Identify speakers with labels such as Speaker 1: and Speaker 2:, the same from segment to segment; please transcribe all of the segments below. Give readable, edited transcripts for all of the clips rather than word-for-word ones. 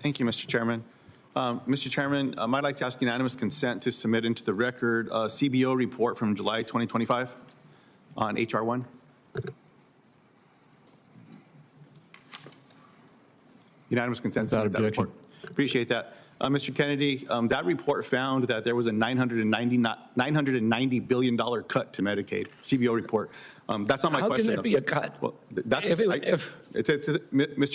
Speaker 1: Thank you, Mr. Chairman. Mr. Chairman, I'd like to ask unanimous consent to submit into the record a CBO report from July 2025 on HR1. Unanimous consent to submit that report. Appreciate that. Mr. Kennedy, that report found that there was a $990 billion cut to Medicaid, CBO report. That's not my question.
Speaker 2: How can there be a cut?
Speaker 1: Well, Mr.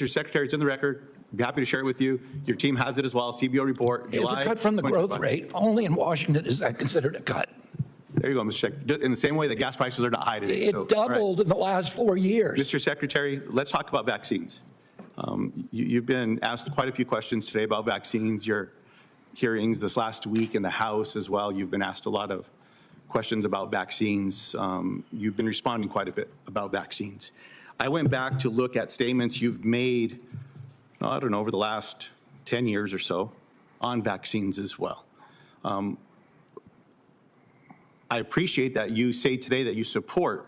Speaker 1: Secretary, it's in the record. I'd be happy to share it with you. Your team has it as well, CBO report,
Speaker 2: It's
Speaker 1: July
Speaker 2: a cut from the growth rate. Only in Washington is that considered a cut.
Speaker 1: There you go, Mr. Secretary. In the same way that gas prices are not high today.
Speaker 2: It doubled in the last 4 years.
Speaker 1: Mr. Secretary, let's talk about vaccines. You've been asked quite a few questions today about vaccines. Your hearings this last week in the House as well, you've been asked a lot of questions about vaccines. You've been responding quite a bit about vaccines. I went back to look at statements you've made, I don't know, over the last 10 years or so on vaccines as well. I appreciate that you say today that you support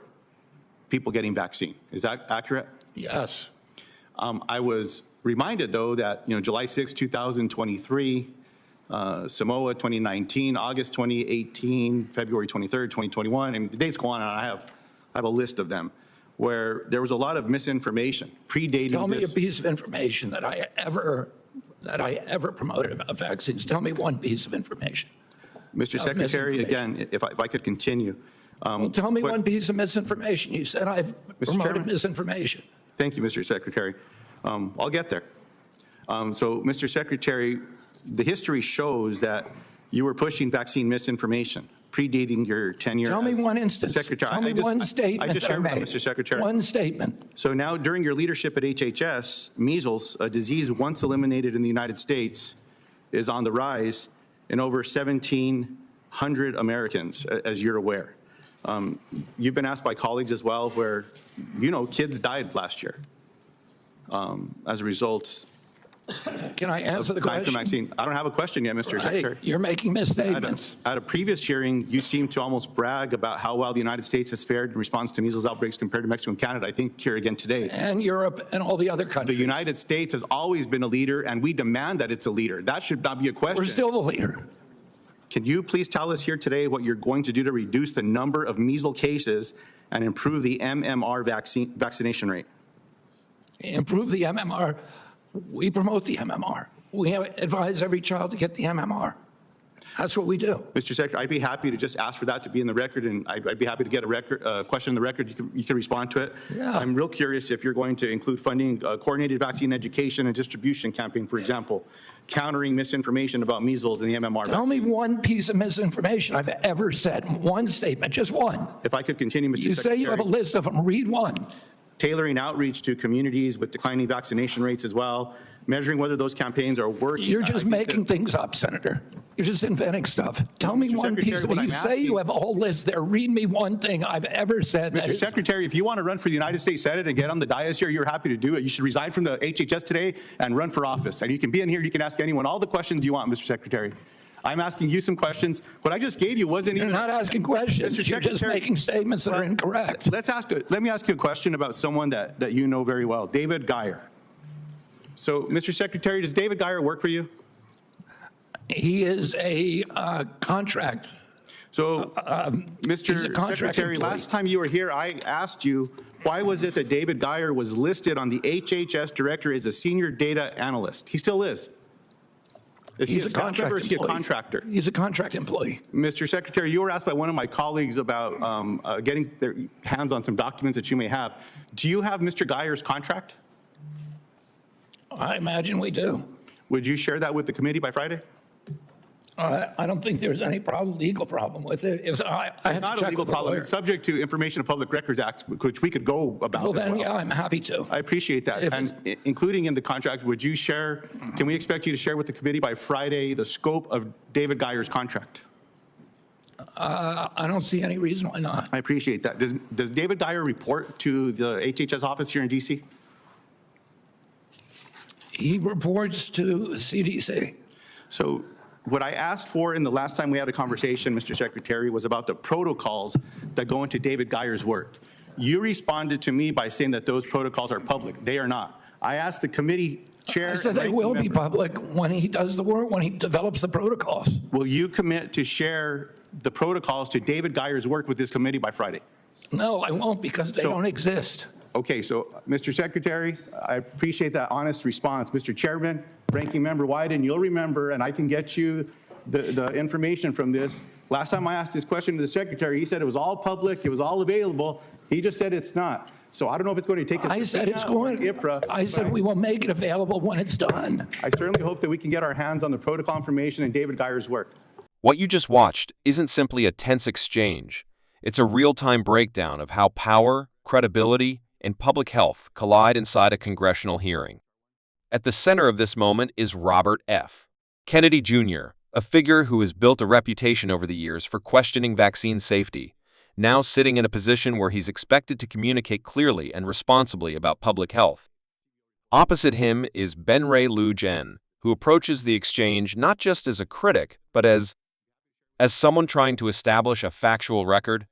Speaker 1: people getting vaccine. Is that accurate?
Speaker 2: Yes.
Speaker 1: I was reminded, though, that July 6, 2023, Samoa 2019, August 2018, February 23rd, 2021, and the dates go on, and I have a list of them, where there was a lot of misinformation predating
Speaker 2: Tell me
Speaker 1: this.
Speaker 2: a piece of information that I ever promoted about vaccines. Tell me one piece of information.
Speaker 1: Mr. Secretary, again, if I could continue.
Speaker 2: Well, tell me one piece of misinformation. You said I've promoted misinformation.
Speaker 1: Thank you, Mr. Secretary. I'll get there. So, Mr. Secretary, the history shows that you were pushing vaccine misinformation predating your tenure.
Speaker 2: Tell me one instance.
Speaker 1: Secretary.
Speaker 2: Tell me one statement that I made.
Speaker 1: Mr. Secretary.
Speaker 2: One statement.
Speaker 1: So now, during your leadership at HHS, measles, a disease once eliminated in the United States, is on the rise in over 1,700 Americans, as you're aware. You've been asked by colleagues as well where, kids died last year as a result.
Speaker 2: Can I answer the question?
Speaker 1: Vaccine. I don't have a question yet, Mr. Secretary.
Speaker 2: You're making misstatements.
Speaker 1: At a previous hearing, you seemed to almost brag about how well the United States has fared in response to measles outbreaks compared to Mexico and Canada. I think here again today.
Speaker 2: And Europe and all the other countries.
Speaker 1: The United States has always been a leader, and we demand that it's a leader. That should not be a question.
Speaker 2: We're still the leader.
Speaker 1: Can you please tell us here today what you're going to do to reduce the number of measles cases and improve the MMR vaccination rate?
Speaker 2: Improve the MMR. We promote the MMR. We advise every child to get the MMR. That's what we do.
Speaker 1: Mr. Secretary, I'd be happy to just ask for that to be in the record, and I'd be happy to get a question in the record. You can respond to it.
Speaker 2: Yeah.
Speaker 1: I'm real curious if you're going to include funding a coordinated vaccine education and distribution campaign, for example, countering misinformation about measles and the MMR
Speaker 2: Tell
Speaker 1: vaccine.
Speaker 2: me one piece of misinformation I've ever said. One statement, just one.
Speaker 1: If I could continue, Mr. Secretary.
Speaker 2: You say you have a list of them. Read one.
Speaker 1: Tailoring outreach to communities with declining vaccination rates as well, measuring whether those campaigns are working.
Speaker 2: You're just making things up, Senator. You're just inventing stuff. Tell me one piece of it. You say you have a whole list there. Read me one thing I've ever said.
Speaker 1: Mr. Secretary, if you want to run for the United States Senate and get on the dais here, you're happy to do it. You should resign from the HHS today and run for office. And you can be in here, you can ask anyone all the questions you want, Mr. Secretary. I'm asking you some questions. What I just gave you wasn't even—
Speaker 2: You're not asking questions.
Speaker 1: Mr.
Speaker 2: You're just making statements that are incorrect.
Speaker 1: Let me ask you a question about someone that you know very well, David Geyer. So, Mr. Secretary, does David Geyer work for you?
Speaker 2: He is a contract.
Speaker 1: So, Mr. Secretary, last time you were here, I asked you, why was it that David Geyer was listed on the HHS director as a senior data analyst? He still is. Is he a contractor or is he a contractor?
Speaker 2: He's a contract employee.
Speaker 1: Mr. Secretary, you were asked by one of my colleagues about getting their hands on some documents that you may have. Do you have Mr. Geyer's contract?
Speaker 2: I imagine we do.
Speaker 1: Would you share that with the committee by Friday?
Speaker 2: I don't think there's any legal problem with it.
Speaker 1: It's not a legal problem. It's subject to Information and Public Records Act, which we could go about.
Speaker 2: Well, then, yeah, I'm happy to.
Speaker 1: I appreciate that. And including in the contract, would you share, can we expect you to share with the committee by Friday the scope of David Geyer's contract?
Speaker 2: I don't see any reason why not.
Speaker 1: I appreciate that. Does David Geyer report to the HHS office here in D.C.?
Speaker 2: He reports to the CDC.
Speaker 1: So what I asked for in the last time we had a conversation, Mr. Secretary, was about the protocols that go into David Geyer's work. You responded to me by saying that those protocols are public. They are not. I asked the committee Chair
Speaker 2: I said
Speaker 1: and
Speaker 2: they
Speaker 1: ranking
Speaker 2: will be
Speaker 1: member,
Speaker 2: public when he does the work, when he develops the protocols.
Speaker 1: will you commit to share the protocols to David Geyer's work with this committee by Friday?
Speaker 2: No, I won't, because they
Speaker 1: So-
Speaker 2: don't exist.
Speaker 1: Okay, so, Mr. Secretary, I appreciate that honest response. Mr. Chairman, Ranking Member Wyden, you'll remember, and I can get you the information from this. Last time I asked this question to the Secretary, he said it was all public, it was all available. He just said it's not. So I don't know if it's going to take us.
Speaker 2: I said it's going,
Speaker 1: IPRA,
Speaker 2: I said we will make it available when it's done.
Speaker 1: I certainly hope that we can get our hands on the protocol information and David Geyer's work.
Speaker 3: What you just watched isn't simply a tense exchange. It's a real-time breakdown of how power, credibility, and public health collide inside a congressional hearing. At the center of this moment is Robert F. Kennedy Jr., a figure who has built a reputation over the years for questioning vaccine safety, now sitting in a position where he's expected to communicate clearly and responsibly about public health. Opposite him is Ben Ray Luján, who approaches the exchange not just as a critic, but as someone trying to establish a factual record.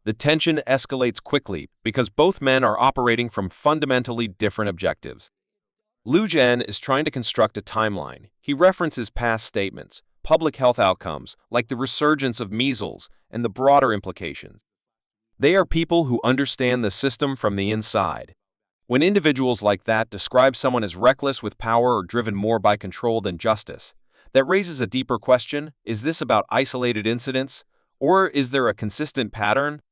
Speaker 3: The tension escalates quickly because both men are operating from fundamentally different objectives. Lujan is trying to construct a timeline. He references past statements, public health outcomes, like the resurgence of measles, and the broader implications. They are people who understand the system from the inside. When individuals like that describe someone as reckless with power or driven more by control than justice, that raises a deeper question: is this about isolated incidents, or is there a consistent pattern?